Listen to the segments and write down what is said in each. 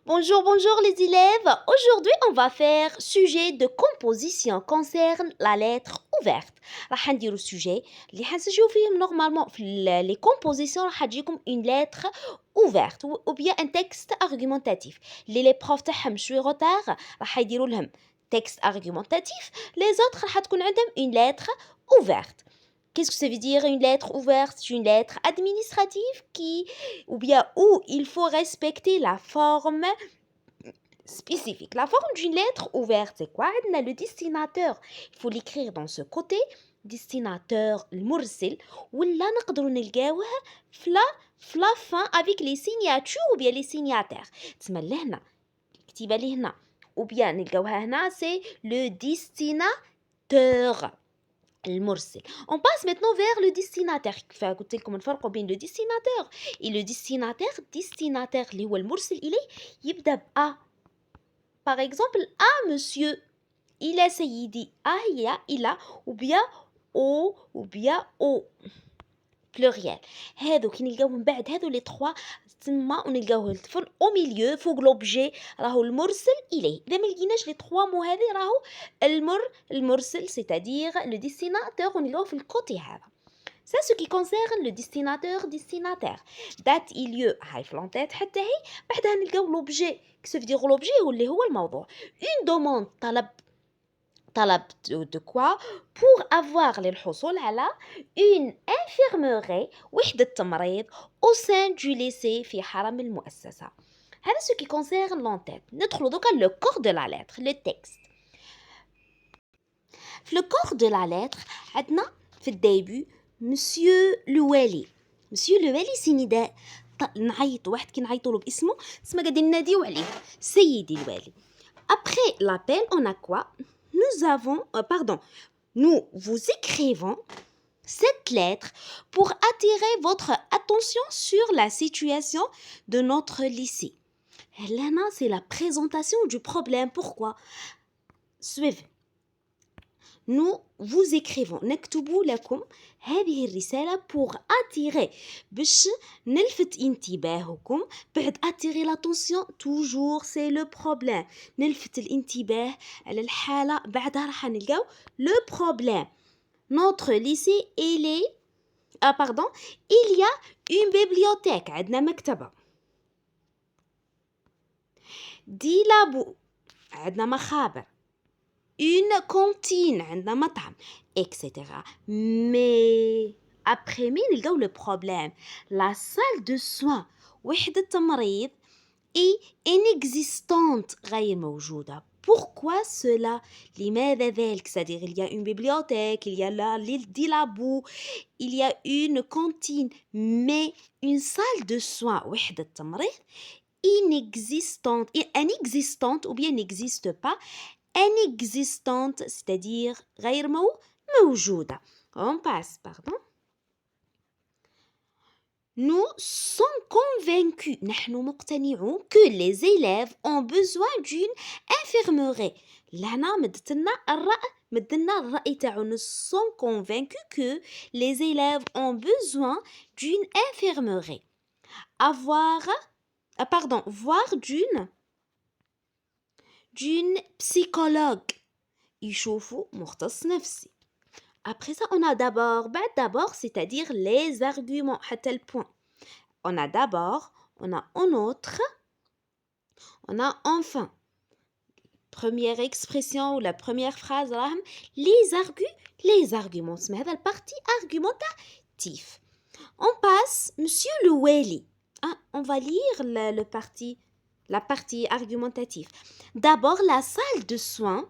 Bonjour, bonjour les élèves. Aujourd'hui, on va faire sujet de composition concerne la lettre ouverte. راح نديرو sujet اللي حنسجلو فيه normalement في les compositions راح تجيكم une lettre ouverte ou bien un texte argumentatif. Les profs تاعهم شوي retard راح يديروا لهم texte argumentatif. Les autres راح تكون عندهم une lettre ouverte. Qu'est-ce que ça veut dire une lettre ouverte? C'est une lettre administrative qui, ou bien où il faut respecter la forme spécifique. La forme d'une lettre ouverte, c'est quoi? On a le destinateur. Il faut l'écrire dans ce côté. Destinateur, le مرسل. ولا نقدروا نلقاوه في la fin avec les signatures ou bien les signataires. تسمى لهنا كتيبة لي هنا ou bien نلقاوها هنا c'est le destinateur. المرسل. On passe maintenant vers le destinataire. فقلت لكم نفرقوا بين le destinataire et le destinataire. Destinataire اللي هو المرسل إليه يبدأ ب Par exemple, A monsieur, il a سيدي, A هي إلى ou bien au pluriel. هذو كي نلقاوهم بعد هذو les trois تما ونلقاوه الطفل au milieu فوق l'objet راهو المرسل إليه. إذا ما لقيناش les trois mots هذه راهو المرسل c'est-à-dire le destinateur ونلقاوه في الكوتي هذا. C'est ce qui concerne le destinataire. Date et lieu هاي في l'entête حتى هي بعدها نلقاو l'objet. Ça veut dire l'objet واللي هو الموضوع. Une demande طلب de quoi pour avoir للحصول على une infirmerie وحدة تمريض au sein du lycée في حرم المؤسسة. هذا ce qui concerne l'entête. ندخلوا دوكا le corps de la lettre, le texte. في le corps de la lettre عندنا في الديبي Monsieur الوالي. Monsieur الوالي سي نداء نعيطوا واحد كي نعيطوا له باسمه تسمى قاعدين نناديو عليه سيدي الوالي. Après l'appel, on a quoi? Nous vous écrivons cette lettre pour attirer votre attention sur la situation de notre lycée. Là, c'est la présentation du problème. Pourquoi? Suivez. Nous vous écrivons نكتب لكم هذه الرسالة pour attirer باش نلفت انتباهكم بعد attirer l'attention toujours c'est le problème نلفت الانتباه على الحالة بعدها راح نلقاو le problème notre lycée il y a une bibliothèque عندنا مكتبة دي لابو عندنا مخابر une cantine عندنا مطعم etc. Mais après مين نلقاو le problème la salle de soins وحدة تمريض est inexistante غير موجودة. Pourquoi cela? لماذا ذلك? C'est-à-dire il y a une bibliothèque, il y a des labos, il y a une cantine, mais une salle de soins وحدة تمريض inexistante ou bien n'existe pas. Inexistante, c'est-à-dire غير موجودة. On passe, pardon. Nous sommes convaincus, نحن مقتنعون que les élèves ont besoin d'une infirmerie. لهنا مدنا الرأي تاعو. Nous sommes convaincus que les élèves ont besoin d'une infirmerie. Voir d'une psychologue يشوفوا مختص نفسي. Après ça, on a d'abord, c'est-à-dire les arguments, حتى le point. On a d'abord, on a en outre, on a enfin. Première expression ou la première phrase, les arguments. C'est هذا البارتي argumentatif. On passe, Monsieur le Wali. On va lire la partie argumentative. D'abord, la salle de soins.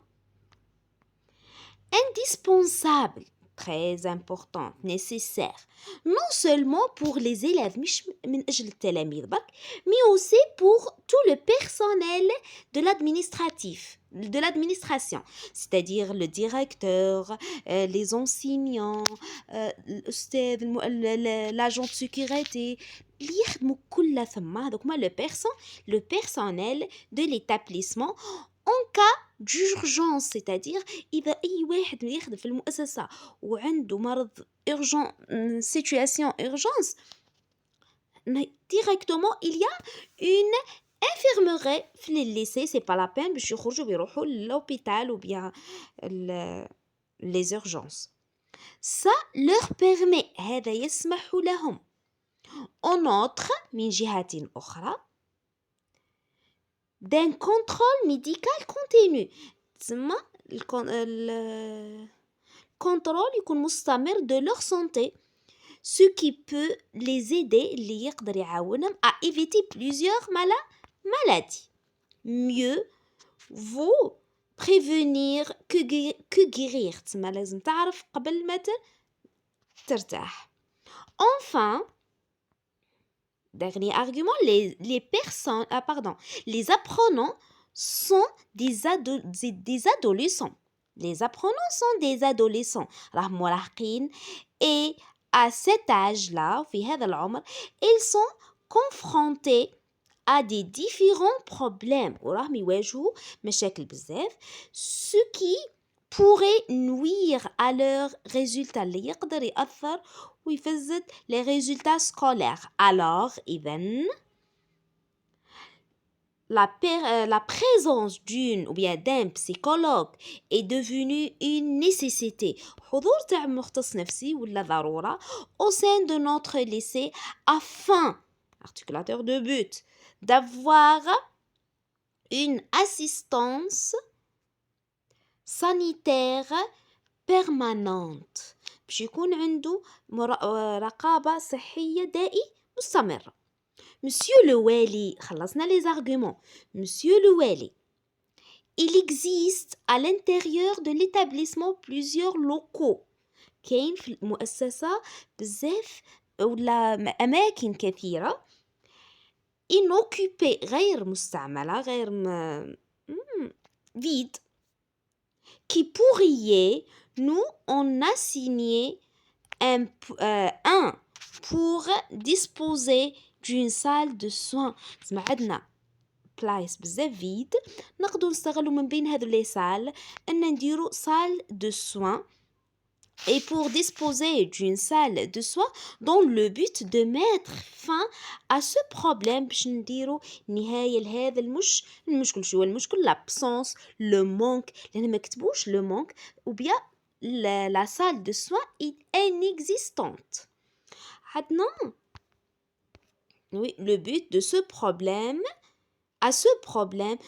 Indispensable, très important, nécessaire, non seulement pour les élèves, من أجل التلاميذ برك, mais aussi pour tout le personnel de l'administration, c'est-à-dire le directeur, les enseignants, l'agent de sécurité, اللي يخدموا كل ثم هذوك هما le personnel de l'établissement en cas d'urgence, c'est-à-dire إذا أي واحد يخدم في المؤسسة وعنده مرض urgent, situation urgence, directement il y a une infirmerait في les lycées c'est pas la peine باش يخرجوا ويروحوا l'hôpital ou bien les urgences. Ça leur permet هذا يسمح لهم en outre من جهة أخرى d'un contrôle médical continu. تسمى الكنترول يكون مستمر de leur santé, ce qui peut les aider اللي يقدر يعاونهم à éviter plusieurs maladies. Mieux vaut prévenir que guérir. تسمى لازم تعرف قبل ما ترتاح. Enfin, dernier argument, les apprenants sont des adolescents. Les apprenants sont des adolescents. راهم مراهقين et à cet âge-là, في هذا العمر, ils sont confrontés à des différents problèmes. وراهم يواجهوا مشاكل بزاف, ce qui pourrait nuire à leurs résultats اللي يقدر يأثر ويفزت les résultats scolaires. Alors, إذن la présence d'une ou bien d'un psychologue est devenue une nécessité. حضور تاع مختص نفسي ولا ضرورة au sein de notre lycée afin, articulateur de but, d'avoir une assistance sanitaire permanente. باش يكون عنده رقابة صحية مستمرة. Monsieur le Wali, خلصنا les arguments. Monsieur le Wali, il existe à l'intérieur de l'établissement plusieurs locaux. كاين في المؤسسة بزاف ولا أماكن كثيرة inoccupées غير مستعملة غير vide qui pourraient nous en assigner un pour disposer d'une salle de soins. تسمى عندنا بلايص بزاف فيد نقدروا نستغلوا من بين هذو لي سال ان نديروا salle de soins et pour disposer d'une salle de soins dans le but de mettre fin à ce problème باش نديروا نهاية لهذا المشكل. شو هو المشكل؟ l'absence, le manque, لأن ما كتبوش le manque ou bien la salle de soins est inexistante. عندنا oui, le but de ce problème, à ce problème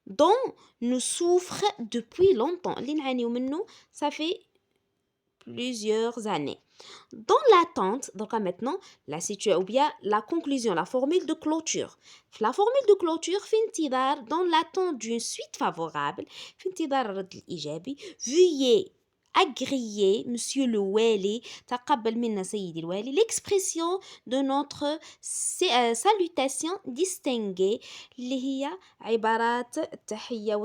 dont nous souffrons depuis longtemps. اللي نعانيو منه ça fait plusieurs années. Dans l'attente, donc maintenant, la situation ou bien la conclusion, la formule de clôture. La formule de clôture في انتظار dans l'attente d'une suite favorable, في انتظار الرد الإيجابي, veuillez agréer, monsieur le Wali, تقبل منا سيدي الوالي, l'expression de notre salutation distinguée اللي هي عبارات التحية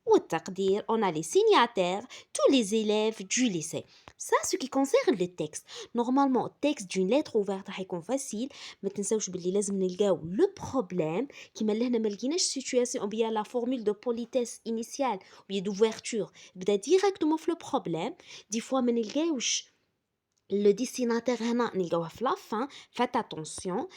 والتقدير. On a les signataires, tous les élèves du lycée. Ça, ce qui concerne le texte. Normalement, texte d'une lettre ouverte حيكون facile. ما تنساوش باللي لازم نلقاو le problème كيما لهنا ما لقيناش situation ou bien la formule de politesse initiale ou bien d'ouverture. بدا directement في le problème. Des fois ما نلقاوش le destinataire هنا نلقاوه في la fin. Faites attention.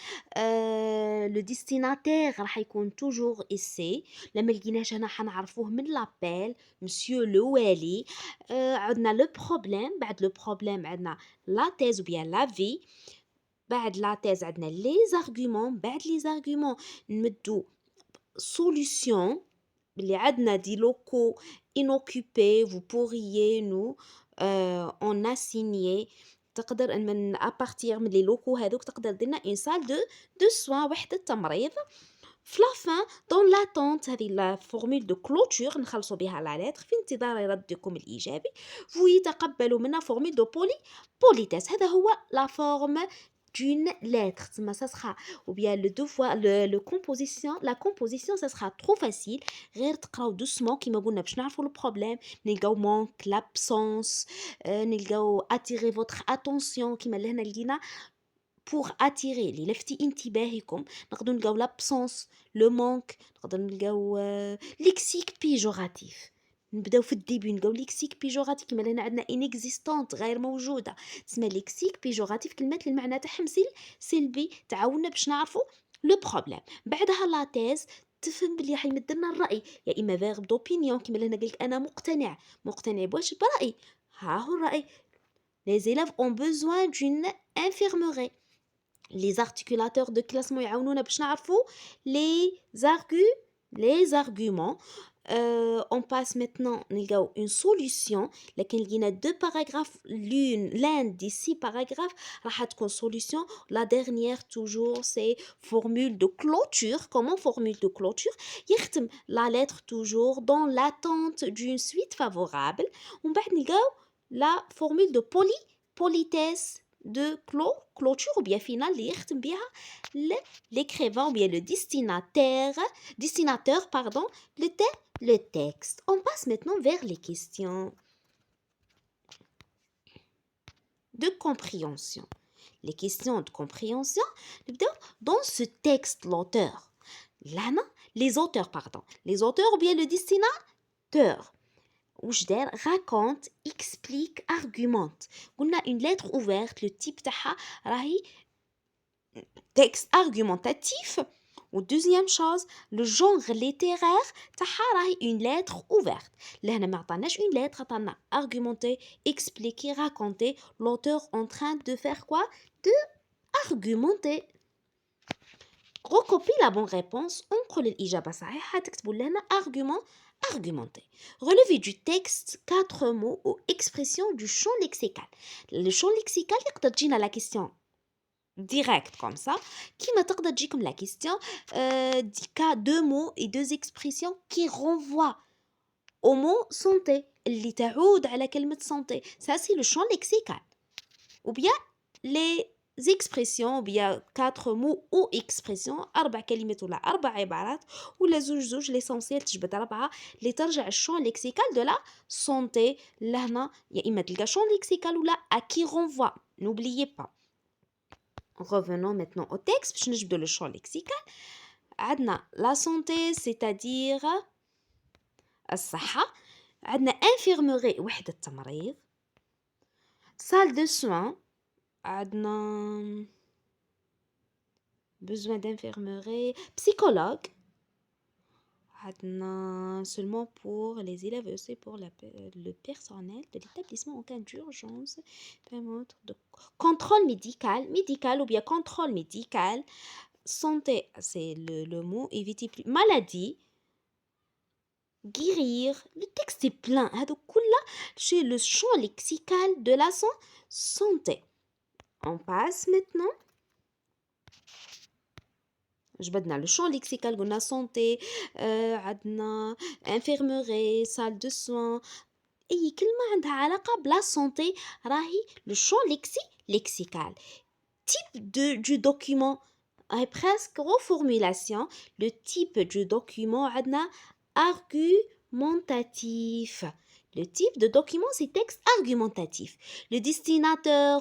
Le destinataire راح يكون toujours ici. لما لقيناش هنا حنعرفوه من l'appel monsieur le Wali. عندنا le problème. بعد le problème عندنا la thèse ou bien la vie. بعد la thèse عندنا les arguments. بعد les arguments نمدو solution. اللي عندنا دي locaux inoccupés vous pourriez nous en assigner. تقدر ان من ابارتير من لي لوكو هذوك تقدر ديرنا اون سال دو سوان وحده تمريض. في لا فان دون لاتونت هذه لا فورمول دو كلوتور نخلصوا بها لا ليتر في انتظار ردكم الايجابي. فوي تقبلوا منا فورمول دو بوليتيس. هذا هو لا فورم d'une lettre. Ça sera ou bien le devoir la composition ça sera trop facile. غير تقراو doucement كيما قلنا باش نعرفوا le problème. نلقاو manque, l'absence, نلقاو attirer votre attention كيما لهنا لقينا pour attirer اللي لفتي انتباهكم. نقدر نلقاو l'absence, le manque, نقدر نلقاو lexique péjoratif. نبداو في الديبي نلقاو ليكسيك بيجوراتيف كيما لهنا عندنا انيكزيستونت غير موجوده. تسمى ليكسيك بيجوراتيف كلمات اللي المعنى تاعهم سلبي تعاوننا باش نعرفوا لو بروبليم بعدها لا تيز تفهم بلي راح يمد لنا الرأي يا إما فيرب دوبينيون كيما اللي هنا قلت أنا مقتنع بواش برأيي ها هو الرأي. Les élèves ont besoin d'une infirmerie. Les articulateurs de classement يعاونونا باش نعرفوا les arguments. On passe maintenant نلقاو une solution لكن لقينا deux paragraphes l'un des 6 paragraphes راح تكون solution. La dernière toujours c'est formule de clôture. Comment formule de clôture يختم la lettre toujours dans l'attente d'une suite favorable. ومن بعد نلقاو la formule de politesse de clôture ou bien finale اللي يختم بها l'écrivain ou bien le destinateur pardon le texte. On passe maintenant vers les questions de compréhension. Les questions de compréhension, dans ce texte, l'auteur, les auteurs ou bien le destinateur, raconte, explique, argumente. On a une lettre ouverte, le type taha, rahi, texte argumentatif. Ou deuxième chose, le genre littéraire, taha une lettre ouverte. Là, on a une lettre, on a argumenté, expliqué, raconté. L'auteur en train de faire quoi? De argumenter. Recopie la bonne réponse. On colle l'ijaba sahiha, تكتبوا لنا argumenter. Relevez du texte 4 mots ou expressions du champ lexical. Le champ lexical, يقدر تجينا la question direct comme ça qui m'a تقدر تجيكم la question deux mots et deux expressions qui renvoient au mot santé اللي تعود على كلمة santé. Ça c'est le champ lexical. Ou bien les expressions ou bien 4 mots ou expressions 4 كلمات ولا 4 عبارات ولا زوج l'essentiel تجبد 4 اللي ترجع الشون lexical de la santé. لهنا يا إما تلقى champ lexical ولا à qui renvoie. N'oubliez pas. Revenons maintenant au texte باش نجبدوا le champ lexical. عندنا la santé c'est-à-dire الصحة. عندنا infirmerie وحدة تمريض. salle de soins. عندنا besoin d'infirmerie. psychologue. عندنا seulement pour les élèves et aussi pour le personnel de l'établissement en cas d'urgence. Contrôle médical ou bien contrôle médical. Santé, c'est le mot. Éviter plus. Maladie. Guérir. Le texte est plein. C'est le champ lexical de la santé. On passe maintenant. جبدنا le champ lexical قلنا santé. عندنا infirmerie, salle de soins. أي كلمة عندها علاقة بلا santé راهي le champ lexical. Type du document est presque reformulation. Le type du document عندنا argumentatif. Le type de document, c'est texte argumentatif. Le destinataire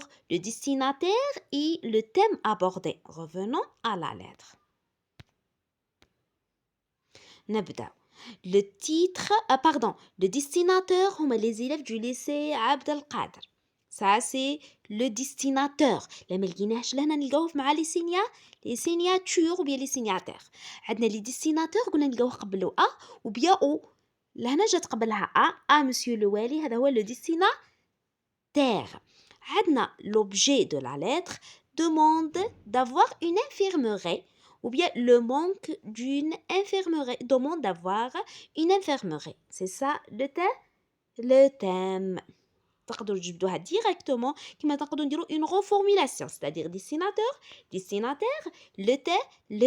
et le thème abordé. Revenons à la lettre. نبدأ. Le titre, le destinateur, هما les élèves du lycée عبد القادر. Ça, c'est le destinateur. لما لقيناش لهنا نلقاوه مع les signatures ou bien les signataires. عندنا les destinateurs قلنا نلقاوه قبله A ou bien O. لهنا جات قبلها A, monsieur le والي, هذا هو le destinataire. عندنا l'objet de la lettre demande d'avoir une infirmerie. Ou bien le manque d'une infirmerie. Demande d'avoir une infirmerie. C'est ça le thème. تقدروا تجبدوها directement كما تقدروا نديروا une reformulation. C'est-à-dire destinataire, le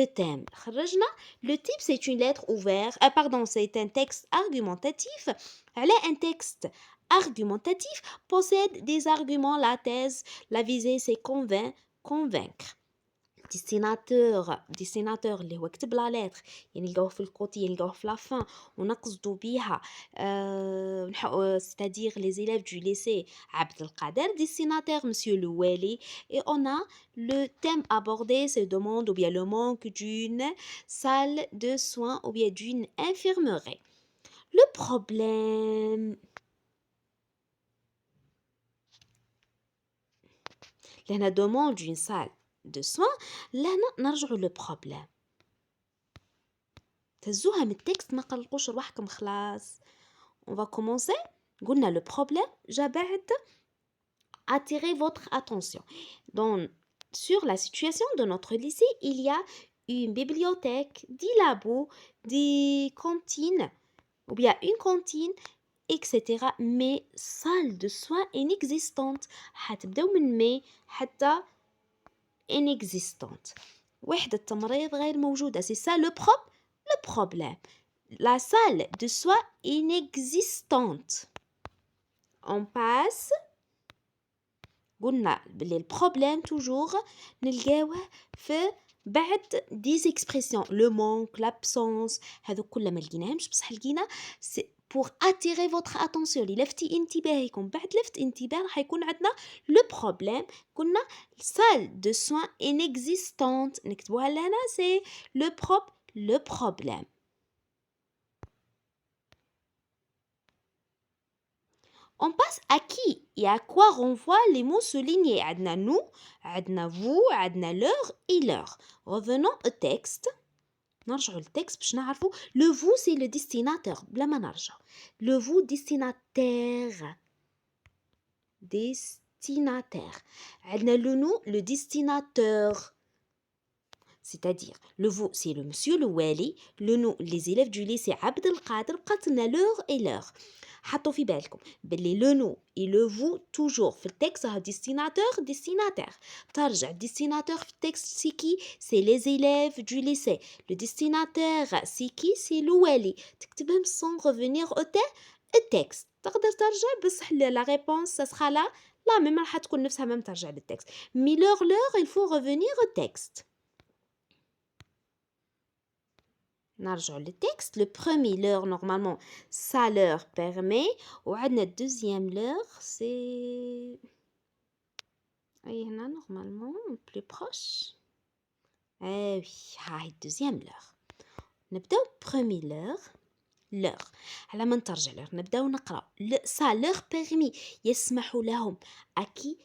thème. خرجنا. Le type c'est une lettre ouverte. C'est un texte argumentatif. Un texte argumentatif possède des arguments. La thèse, la visée c'est convaincre. destinateur اللي هو كتب لا لتر يعني نلقاوه في الكوتي نلقاوه في لافان ونقصدوا بها c'est-à-dire les élèves du lycée عبد القادر. destinateur monsieur le والي. Et on a le thème abordé se demande ou bien le manque d'une salle de soins ou bien d'une infirmerie. Le problème لهنا demande d'une salle de soins لهنا نرجعوا لو بروبليم تهزوها من التكست ما قلقوش رواحكم خلاص. On va commencer. قلنا le problème جا بعد attirer votre attention. Sur la situation de notre lycée, il y a une bibliothèque, des labos, des cantines, ou bien une cantine, etc. Mais salle de soins inexistante. حتبداو من mais حتى inexistante. وحدة تمريض غير موجودة. C'est ça le problème. La salle de soins inexistante. On passe. قلنا بلي البروبلème toujours نلقاوه في بعد ديز اكسبريسيون لو مونك لابسونس هذو كلها ما لقيناهمش بصح لقينا pour attirer votre attention لفتي انتباهكم بعد لفت انتباه راح يكون عندنا لو بروبليم قلنا salle de soins inexistante نكتبوها لهنا سي لو بروبليم. On passe à qui et à quoi renvoient les mots soulignés. عندنا nous, عندنا vous, عندنا leur et leur. Revenons au texte. نرجعوا للتكست باش نعرفوا le vous c'est le destinateur بلا ما نرجع. Le vous destinataire. Destinataire. عندنا le nous le destinateur. C'est-à-dire le vous c'est le monsieur le wali, le nous les élèves du lycée عبد القادر بقات لنا leur et leur. حطوا في بالكم باللي لو نو et le vous toujours في التكست راه destinataire ترجع destinataire في التكست سي كي سي les élèves du lycée le destinataire سي كي سي الوالي تكتبهم sans revenir au texte تقدر ترجع بصح la réponse ça sera là même راح تكون نفسها même ترجع للتكست mais leur il faut revenir au texte. نرجع للتكست. Le premier leur normalement ça leur permet وعندنا deuxième leur c'est أي هنا normalement plus proche oui هاي deuxième leur. نبداو premier leur على ما نترجع leur نبداو نقراو ça leur permet يسمح لهم أكي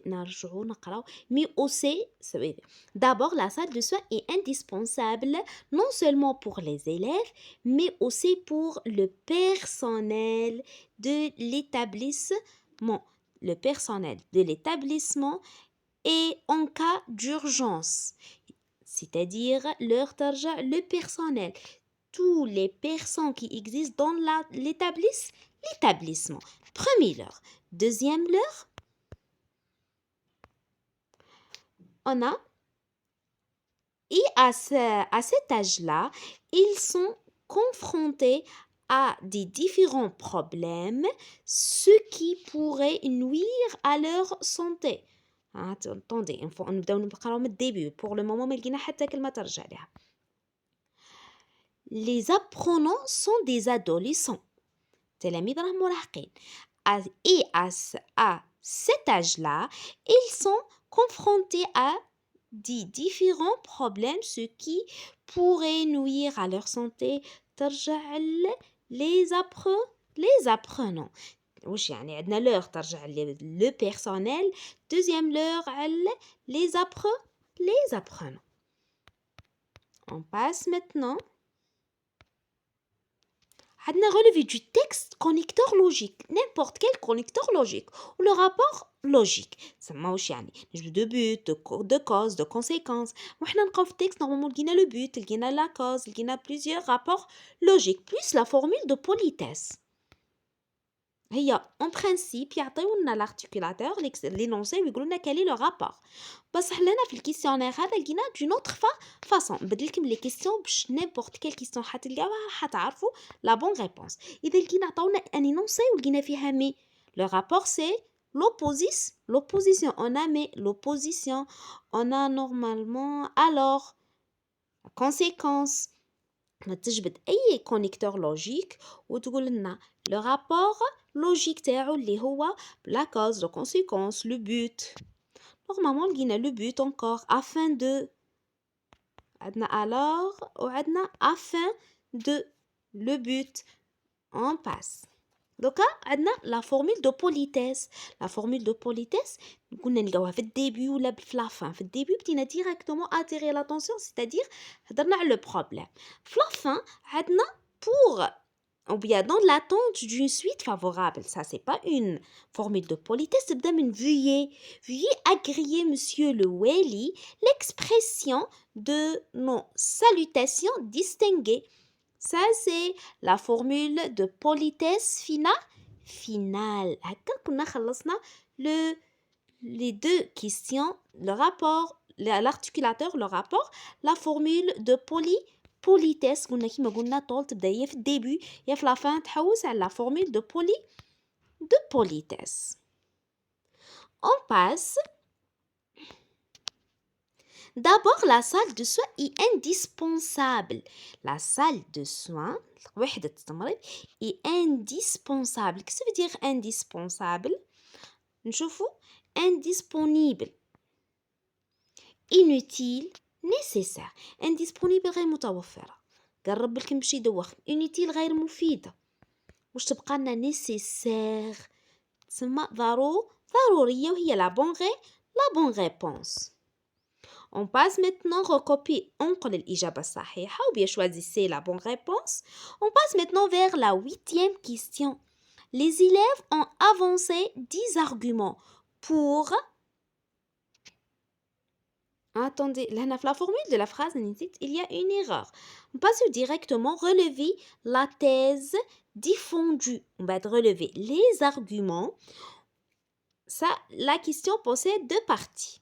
نرجعو نقراو mais aussi ça veut dire d'abord la salle de soins est indispensable non seulement pour les élèves mais aussi pour le personnel de l'établissement et en cas d'urgence c'est-à-dire leur ترجع le personnel tous les personnes qui existent dans l'établissement. Premier leur. Deuxième leur, on a, et à cet âge-là, ils sont confrontés à des différents problèmes, ce qui pourrait nuire à leur santé. Attendez, نبداو نقراو من الديبي. Pour le moment ما لقينا حتى كلمة ترجع لها. Les apprenants sont des adolescents. تلاميذ راهم مراهقين. Et à cet âge-là, ils sont confrontés à des différents problèmes, ce qui pourrait nuire à leur santé. ترجع les apprenants. وش يعني عندنا leur ترجع le personnel. Deuxième leur les apprenants. On passe maintenant. عندنا relevé du texte connecteur logique n'importe quel connecteur logique ou le rapport logique سما واش يعني نجبدو de but de cause de conséquence وحنا نلقاو في التكست نورمالمون لقينا le but لقينا la cause لقينا plusieurs rapports logiques plus la formule de politesse هي en principe يعطيونا l'articulateur l'énoncé ويقولوا لنا quel est le rapport بصح لنا في الكيسيونير هذا لقينا d'une autre façon نبدلكم لي كيسيون باش n'importe quelle question حتلقاوها حتعرفوا la bonne réponse اذا لقينا عطاونا un énoncé ولقينا فيها mais le rapport c'est l'opposition on a mais l'opposition on a normalement alors la conséquence تجبد أي connecteur logique وتقول لنا le rapport logique تاعو اللي هو la cause, la conséquence, le but. Normalement لقينا le but encore afin de عندنا alors وعندنا afin de le but. On passe. دوكا عندنا لا فورمول دو بوليتيس. لا فورمول دو بوليتيس كنا نلقاوها في الديبي ولا في لافان. في الديبي بدينا ديريكتومون اتيري لاتونسيون سيتادير هضرنا على لو بروبليم. في لافان عندنا pour ou bien dans l'attente d'une suite favorable. Ça c'est pas une formule de politesse. تبدا من veuillez agréer monsieur le wali l'expression de nos salutations distinguées. Ça c'est la formule de politesse finale. هكا كنا خلصنا les deux questions, le rapport, l'articulateur, le rapport, la formule de politesse. قلنا كيما قلنا طول تبدا يا في الديبي يا في لافان تحوس على la formule de politesse. On passe. D'abord, la salle de soins est indispensable. La salle de soins وحدة التمريض est indispensable. Qu'est-ce que ça veut dire indispensable? نشوفوا indisponible, inutile, nécessaire. indisponible غير متوفرة. قرب لكم باش يدوخ. inutile غير مفيدة. واش تبقى لنا nécessaire تسمى ضرورية وهي la bonne réponse. On passe maintenant recopier انقل الإجابة الصحيحة ou bien choisissez la bonne réponse. On passe maintenant vers la 8e question. Les élèves ont avancé 10 arguments pour... Attendez, là, la formule de la phrase, il y a une erreur. On passe directement relever la thèse défendue. On va relever les arguments. Ça, la question possède deux parties.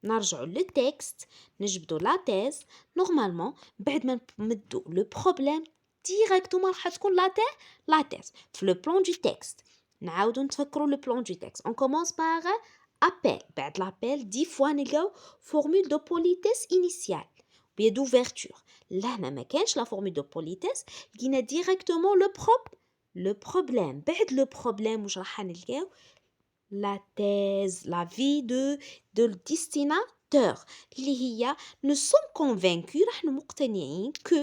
نرجع للتكست نجبدو لا تيز. نورمالمون بعد ما نمدو لو بروبليم ديريكتومون راح تكون لا تيز في لو بلان دو تكست. نعاودو نتفكرو لو بلان دو تكست. اون كومونس باغ ابل. بعد لابيل 10 فوا نلقاو فورمول دو بوليتيس انيسيال بيا دوفيرتور. لهنا ما كانش لا فورمول دو بوليتيس لقينا ديريكتومون لو بروبليم. بعد لو بروبليم واش راح نلقاو la thèse, la vie de le destinateur. Nous sommes convaincus que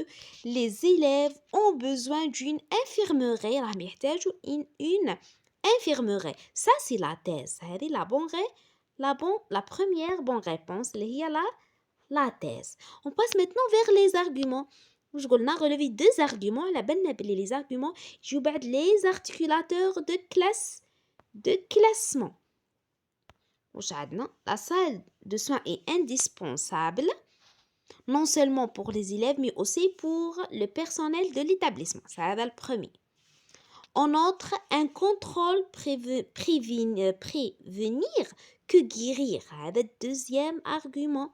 les élèves ont besoin d'une infirmerie. Une infirmerie. Ça, c'est la thèse. C'est la première bonne réponse. La thèse. On passe maintenant vers les arguments. Je vais relever deux arguments. Les arguments, je vais les articulateurs de classement. La salle de soins est indispensable, non seulement pour les élèves, mais aussi pour le personnel de l'établissement. Ça va le premier. En outre, un contrôle prévenir que guérir. Ça va le deuxième argument.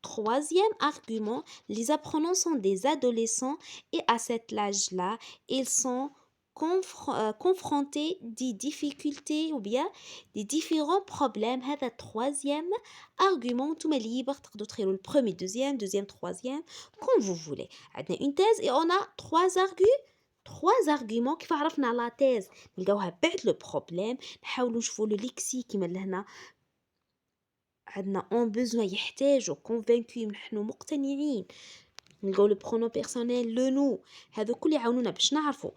Troisième argument, les apprenants sont des adolescents et à cet âge-là, ils sont confrontés des difficultés ou bien des différents problèmes. هذا troisième argument. tout est libre تقدروا تخيروا le premier, deuxième, troisième comme vous voulez. عندنا une thèse et on a trois arguments. كيف عرفنا لا thèse نلقاوها بعد le problème. نحاولوا نشوفوا le lexique كيما لهنا عندنا on besoin يحتاجوا convaincu نحن مقتنعين. نلقاو le pronom personnel le nous. هذا كل يعاونونا باش نعرفوا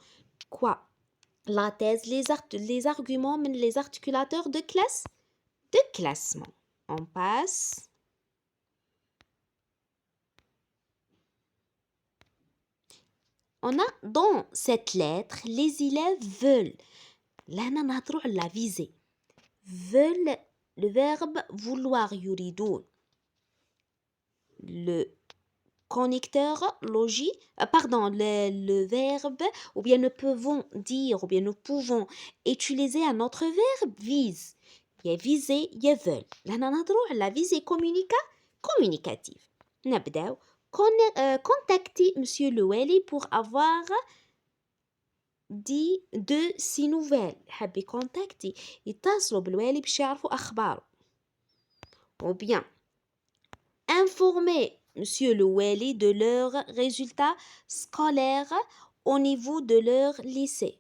quoi la thèse, les arguments, les articulateurs de classement. On passe. On a dans cette lettre, les élèves veulent. Là, on a la visée. Veulent, le verbe vouloir, yuridun. Le connecteur logique, le verbe, ou bien nous pouvons dire, ou bien nous pouvons utiliser un autre verbe, vise. Il y a viser, il y a veulent. Là, on a la visée communicative. نبداو contacter monsieur le wali pour avoir de ses nouvelles. حابي contacter يتصلوا بالوالي باش يعرفوا أخباره. Ou bien informer monsieur le wali de leurs résultats scolaires au niveau de leur lycée.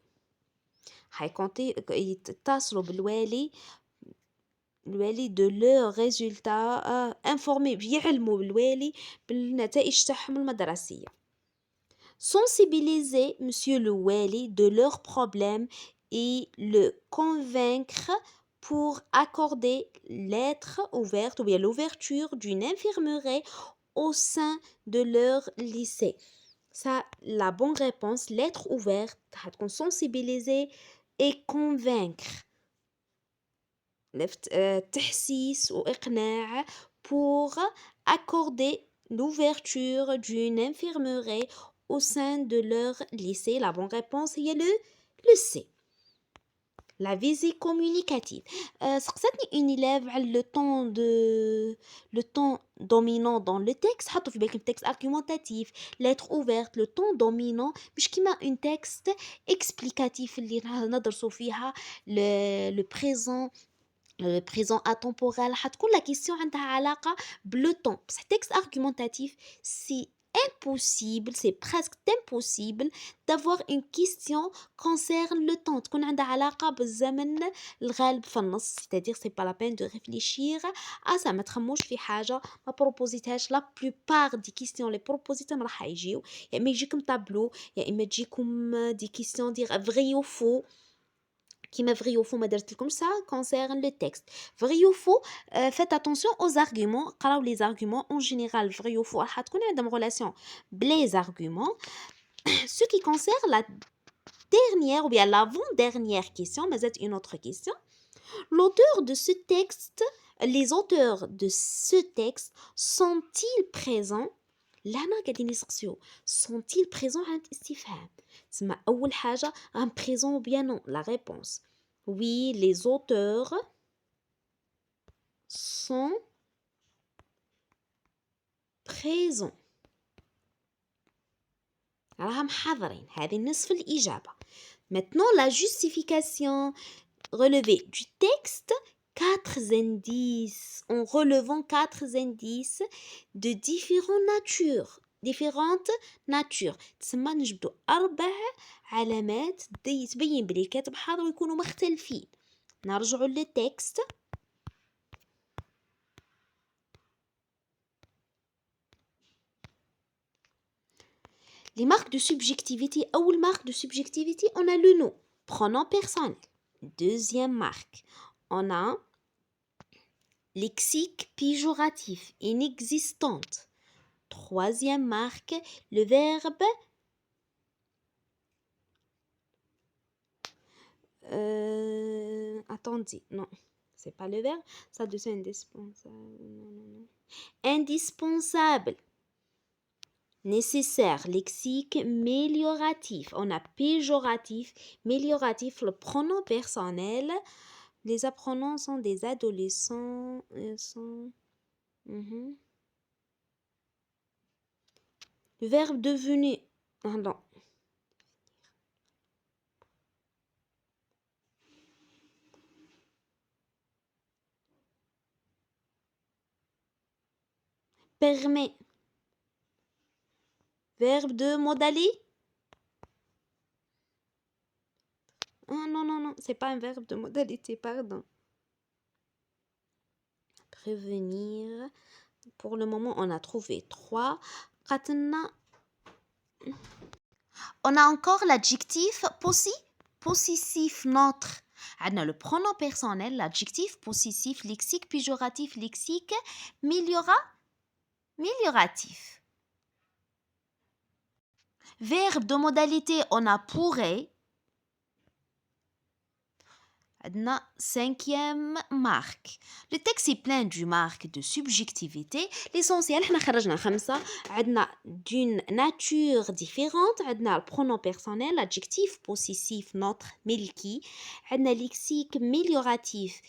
يتصلوا بالوالي de leurs résultats informer بيعلموا بالوالي بالنتائج تاعهم المدرسية. sensibiliser monsieur le wali de leurs problèmes et le convaincre pour accorder lettre ouverte ou bien l'ouverture d'une infirmerie au sein de leur lycée. Ça, la bonne réponse, lettre ouverte, هتكون sensibiliser et convaincre. تحسيس وإقناع pour accorder l'ouverture d'une infirmerie au sein de leur lycée. La bonne réponse هي le C. La visée communicative. سقستني une élève على le temps dominant dans le texte. حطوا في بالكم texte argumentatif, lettre ouverte, le temps dominant مش كيما une texte explicatif اللي ندرسوا فيها le présent atemporel. حتكون la question عندها علاقة بلو temps. بس texte argumentatif c'est impossible, c'est presque impossible d'avoir une question concerne le temps تكون عندها علاقة بالزمن الغالب في النص. c'est-à-dire c'est pas la peine de réfléchir à ça. ما تخموش في حاجة ما بروبوزيتهاش. la plupart des questions les propositهم راح يجيو يا اما يجيكم تابلو يا اما تجيكم دي question dire vrai ou faux. كيما vrai ou faux ما درتلكمش ça concerne le texte. vrai ou faux, faites attention aux arguments. قراو les arguments en général vrai ou faux راح تكون عندهم relation les arguments. Ce qui concerne la dernière ou bien l'avant-dernière question, mais c'est une autre question. L'auteur de ce texte, les auteurs de ce texte sont-ils présents؟ لهنا قاعدين يسقسيو sont-ils présents عند استفهام. تسمى أول حاجة un présent ou bien non. La réponse oui, les auteurs sont présents. راهم حاضرين. هذه نصف الإجابة. Maintenant la justification relevée du texte. 4 indices, en relevant 4 indices de différentes natures. تسمى نجبدو 4 علامات تبين بلي الكاتب حاضر ويكونوا مختلفين. نرجعوا للتكست. Les marques de subjectivité. أول marque de subjectivité, on a le nom, pronom personnel. Deuxième marque, on a lexique péjoratif, inexistante. Troisième marque, le verbe attendez, non, c'est pas le verbe, ça devient indispensable. Non. Indispensable. Nécessaire, lexique mélioratif. On a péjoratif, mélioratif, le pronom personnel. Les apprenants sont des adolescents. Le verbe devenu. Non. Permet. Verbe de modalité. Non, c'est pas un verbe de modalité, pardon. Prévenir. Pour le moment, on a trouvé 3. On a encore l'adjectif possessif neutre. On a le pronom personnel, l'adjectif possessif, lexique péjoratif, lexique mélioratif. Verbe de modalité, on a pourrait. On a 5e marque. Le texte est plein de marques de subjectivité. L'essentiel, on a خرجنا 5. On a d'une nature différente. On a le pronom personnel, l'adjectif possessif neutre ملكي. On a lexique mélioratif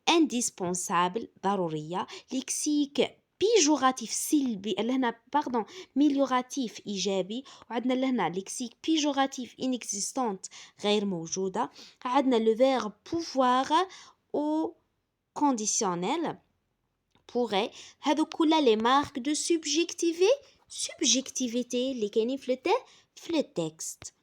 indispensable ضرورية. Lexique péjoratif سلبي لهنا ميليوراتيف إيجابي. وعندنا لهنا لكسيك بيجوراتيف inexistante غير موجودة. عندنا le verbe pouvoir au conditionnel pourrait. هذو كلها les marques de subjectivité اللي كاينين في le texte.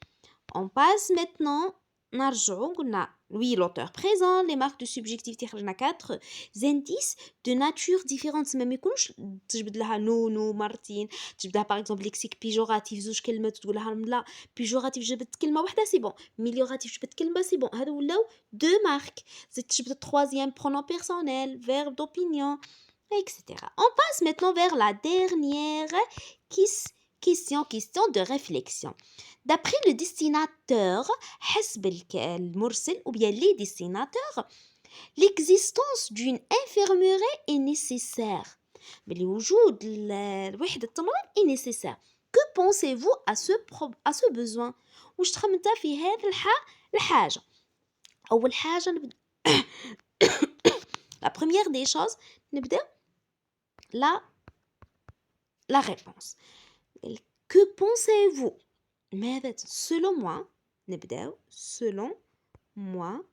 On passe maintenant نرجعوا قلنا oui l'auteur présent les marques de subjectivité خرجنا 4 indices de nature différente ما يكونوش تجبد لها نو مرتين تجبد لها باغ اكزومبل ليكسيك بيجوراتيف زوج كلمات تقول لها لا بيجوراتيف جبدت كلمه واحده سي بون ميليوراتيف جبدت كلمه سي بون هادو ولاو دو مارك زيد تجبد troisième pronom personnel verbe d'opinion etc. On passe maintenant vers la dernière question de réflexion. D'après le destinateur, حسب المرسل ou bien les destinateurs, l'existence d'une infirmerie est nécessaire. بوجود الوحدة التمرين est nécessaire. Que pensez-vous à ce besoin? واش تخمنت في هذا الحاجة؟ أول حاجة La première des choses نبدأ la réponse. Que pensez-vous? ماذا selon moi نبدأ selon moi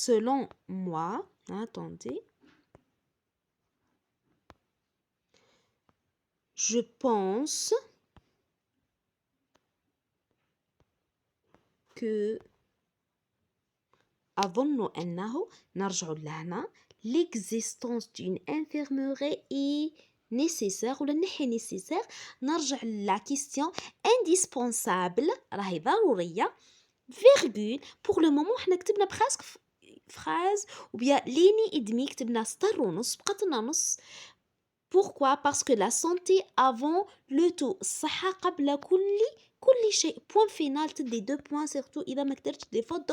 selon moi attendez je pense que أظن أنه نرجع لهنا l'existence d'une infirmerie est nécessaire ولا نحي nécessaire نرجع la question indispensable راهي ضرورية virgule pour le moment حنا كتبنا presque phrase ou bien ligne et demi كتبنا سطر ونص بقات لنا نص pourquoi parce que la santé avant le tout الصحة قبل كل شيء point final تدي 2 points surtout إذا ما كتبتش des fautes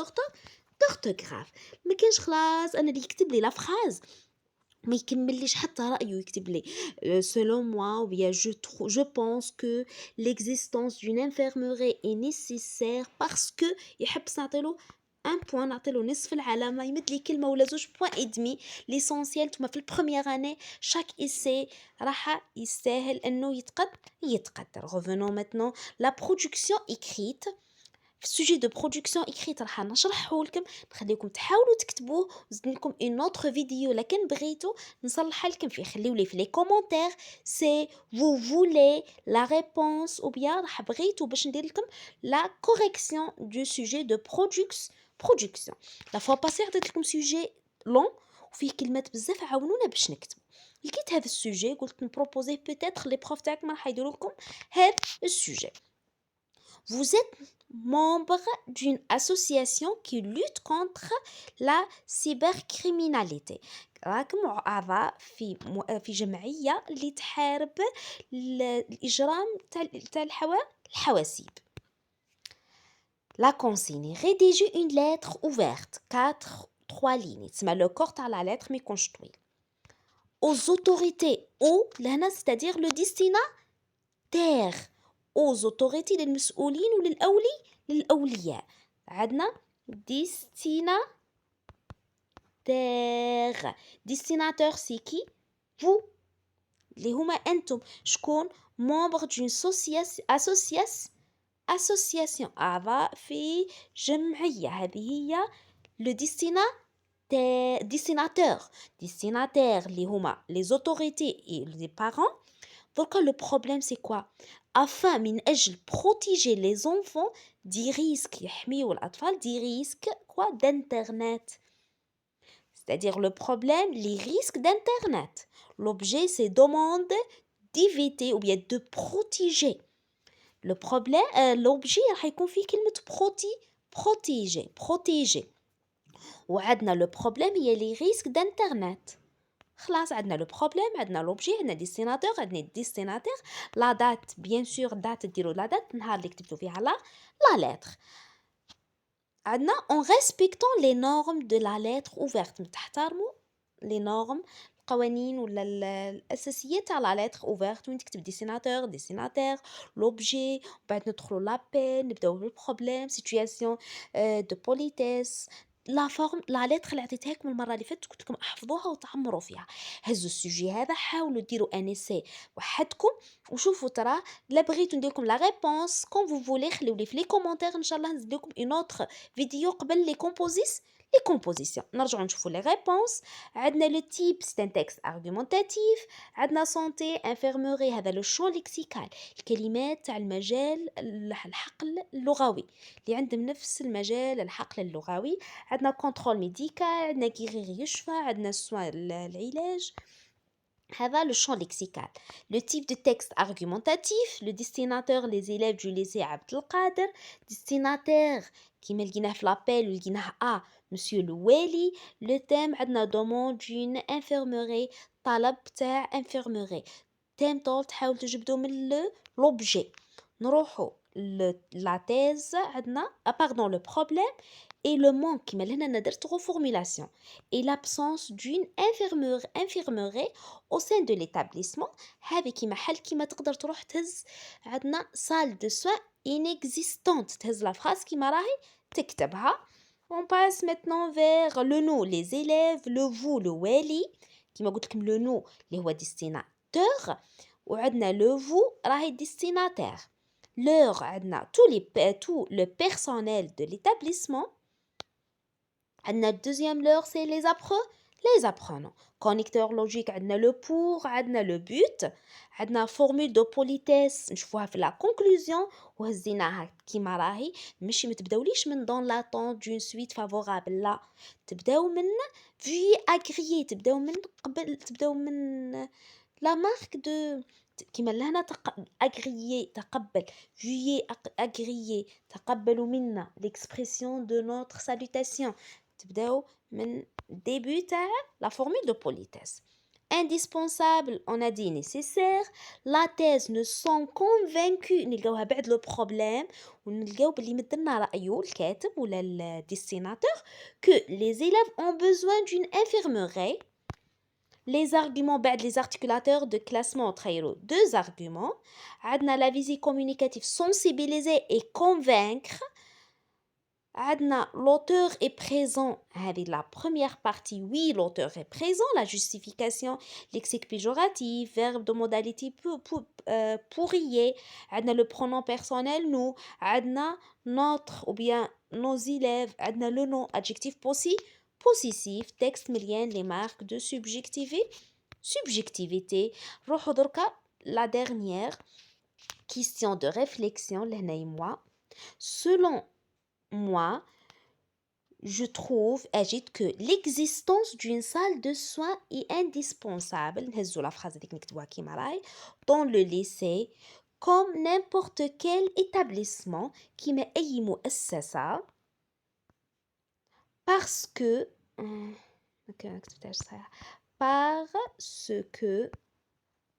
d'orthographe ما كانش خلاص انا اللي يكتب لي لا فراز ما يكمليش حتى رايه يكتب لي selon moi ou bien je pense que l'existence d'une infirmerie est nécessaire parce que يحب نعطيلو ان بوان نعطيلو نصف العلامه يمد لي كلمه ولا زوج بوان ادمي ليسونسيال توما في البروميير اني شاك ايسي راح يستاهل انه يتقدر. revenons maintenant la production écrite. في السوجي دو برودكسيون اكريت راح نشرحه لكم نخليكم تحاولوا تكتبوه ونزيد لكم اون اوتر فيديو لكن بغيتو نصلح لكم فيه خليو لي في لي كومونتير سي vous voulez la réponse ou bien راح بغيتو باش ندير لكم لا كوريكسيون دو سوجي دو برودكسيون لا فوا باسي عطيت لكم سوجي لون وفيه كلمات بزاف عاونونا باش نكتبوا لقيت هذا السوجي قلت نبروبوزيه بوتيتر لي بروف تاعكم راح يديروا لكم هذا السوجي. Vous êtes membre d'une association qui lutte contre la cybercriminalité. راكم أعضاء في جمعية اللي تحارب الإجرام تاع الحواسيب. La consigne. Rédiger une lettre ouverte. 3 lignes. تسمى le corps تاع la lettre ما يكونش طويل. Aux autorités. لهنا c'est-à-dire le destinataire. aux autorités للمسؤولين للأولياء عندنا destinataire c'est qui vous اللي هما أنتم شكون membre d'une association أعضاء في جمعية هذه هي le destinataire اللي هما les autorités et les parents. Donc le problème c'est quoi afin من أجل protéger les enfants des risques يحميوا الأطفال des risques quoi d'internet c'est-à-dire le problème les risques d'internet l'objet c'est demande d'éviter ou bien de protéger le problème l'objet راح يكون فيه كلمة protéger وعندنا le problème هي les risques d'internet خلاص عندنا لو بروبليم عندنا لوبجي عندنا ديستيناتور عندنا ديستيناتير لا دات بيان سور دات ديروا لا دات النهار اللي كتبتوا فيها لا لتر عندنا اون ريسبكتون لي نورم دو لا لتر اوفرت تحترموا لي نورم القوانين ولا الاساسيه تاع لا لتر اوفرت وين تكتب ديستيناتير لوبجي وبعد ندخلوا لابيل نبداو بالبروبليم سيتوياسيون دو بوليتيس لا فورم لا لتر اللي عطيتها لكم المره اللي فاتت قلت لكم احفظوها وتعمروا فيها هزوا السوجي هذا حاولوا ديروا ان اسي وحدكم وشوفوا ترى لا بغيتو ندير لكم لا ريبونس كون فو فولي خليو لي في لي كومونتير ان شاء الله نزيد لكم اون اوتر فيديو قبل لي les compositions. نرجعوا نشوفوا les réponses. عندنا le type c'est un texte argumentatif. عندنا santé infirmerie هذا le champ lexical الكلمات تاع المجال الحقل اللغوي اللي عندهم نفس المجال الحقل اللغوي. عندنا contrôle médical. عندنا guérir يشفى. عندنا soin العلاج. هذا le champ lexical. Le type de texte argumentatif, le destinataire les élèves du lycée عبد القادر. Destinataire كيما لقيناه في l'appel ولقيناه monsieur الوالي. Le thème عندنا demande d'une infirmerie طلب تاع infirmerie. thème طول تحاول تجبدو من l'objet. نروحو la thèse عندنا pardon le problème et le manque كيما لهنا أنا درت reformulation et l'absence d'une infirmerie au sein de l'établissement. هذه كيما حل كيما تقدر تروح تهز عندنا salle de soins inexistante تهز la phrase كيما راهي تكتبها. On passe maintenant vers le nous les élèves, le vous le والي كيما قلت لكم le nous اللي هو destinateur وعندنا le vous راهي destinataire. L'heure عندنا tout le personnel de l'établissement. عندنا deuxième l'heure c'est les apprenants. Connecteur logique عندنا le pour عندنا le but. عندنا formule de politesse نشوفوها في la conclusion وهزيناها كيما راهي ماشي متبداوليش من dans l'attente d'une suite favorable لا تبداو من veuillez agréer تبداو من la marque de كيما لهنا agréer تقبل veuillez agréer تقبلوا منا l'expression de notre salutation تبداو من début تاع la formule de politesse. Indispensable on a dit nécessaire. La thèse ne sont convaincus نلقاوها بعد le problème ونلقاو باللي مدلنا رأيه الكاتب ولا الديستيناتور que les élèves ont besoin d'une infirmerie. Les arguments بعد les articulateurs de classement تخيلوا deux arguments. عندنا la visée communicative sensibiliser et convaincre. عندنا l'auteur est présent هذه la première partie oui l'auteur est présent la justification lexique péjoratif verbe de modalité pourrier عندنا le pronom personnel nous عندنا notre ou bien nos élèves عندنا le nom adjectif possessif texte مليان les marques de subjectivité. نروحو دركا la dernière question de réflexion لهنا moi selon moi, je trouve, agite que l'existence d'une salle de soins est indispensable, نهزو la phrase هذيك نكتبوها كيما راهي, dans le lycée, comme n'importe quel établissement, كيما أي مؤسسة, parce que, parce que,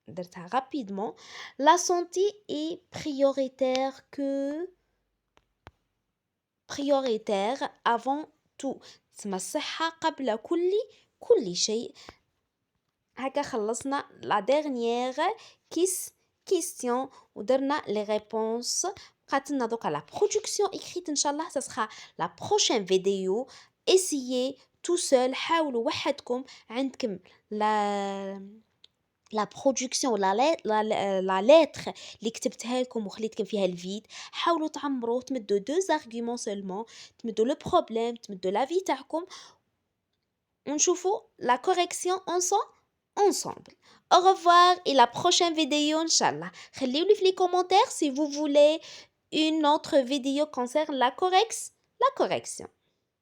درتها rapidement, la santé est prioritaire avant tout. تسمى الصحة قبل كل شيء. هكا خلصنا la dernière question ودرنا les réponses. بقاتلنا دوكا la production écrite إن شاء الله ça sera la prochaine vidéo. essayez tout seul حاولوا وحدكم عندكم la production la lettre اللي كتبتها لكم وخليتكم فيها الفيد حاولوا تعمروا تمدوا deux arguments seulement تمدوا le problème تمدوا la vie تاعكم ونشوفوا la correction ensemble. Au revoir et la prochaine vidéo inchallah. خليوا لي في les commentaires si vous voulez une autre vidéo concernant la correction.